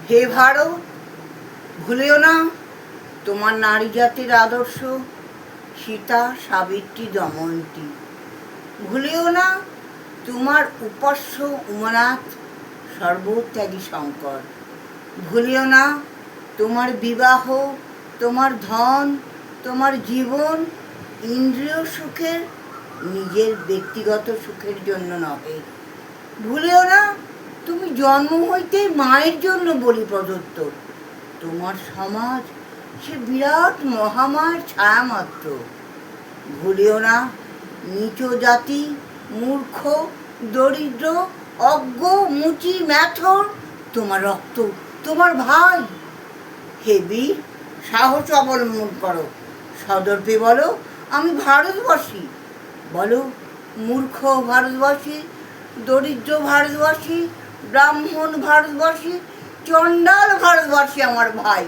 হে ভারত, ভুলেও না তোমার নারী জাতির আদর্শ সীতা, সাবিত্রী, দময়ন্তী। ভুলেও না তোমার উপাস্য উমানাথ, সর্বত্যাগী শঙ্কর। ভুলেও না তোমার বিবাহ, তোমার ধন, তোমার জীবন ইন্দ্রিয় সুখের, নিজের ব্যক্তিগত সুখের জন্য নহে। ভুলেও না তুমি জন্ম হইতেই মায়ের জন্য বলি প্রদত্ত। তোমার সমাজ সে বিরাট মহামায়ের ছায়া মাত্র। ভুলেও না নীচ জাতি, মূর্খ, দরিদ্র, অজ্ঞ, মুচি, ম্যাথর তোমার রক্ত, তোমার ভাই। হে বীর, সাহস অবলম্বন করো, সদর্পে বলো আমি ভারতবাসী। বলো মূর্খ ভারতবাসী, দরিদ্র ভারতবাসী, ব্রাহ্মণ ভারতবাসী, চণ্ডাল ভারতবাসী আমার ভাই।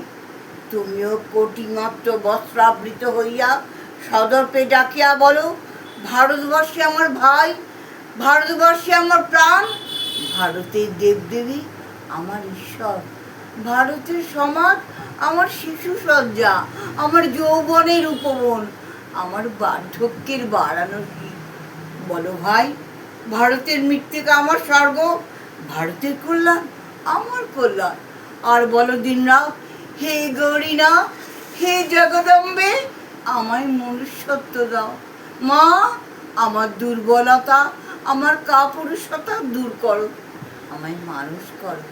তুমিও কোটিমাত্র বস্ত্রাবৃত হইয়া সদর্পে ডাকিয়া বলো ভারতবাসী আমার ভাই, ভারতবাসী আমার প্রাণ, ভারতের দেবদেবী আমার ঈশ্বর, ভারতের সমাজ আমার শিশু সজ্জা, আমার যৌবনের উপবন, আমার বার্ধক্যের বারাণসী। বলো ভাই, ভারতের মৃত্তিকা আমার স্বর্গ, ভারতের কল্যাণ আমার কল্যাণ। আর বলো দিনরাত, হে গৌরীনা, হে জগদম্বে, আমায় মনুষ্যত্ব দাও। মা, আমার দুর্বলতা, আমার কাপুরুষতা দূর করো, আমায় মানুষ করো।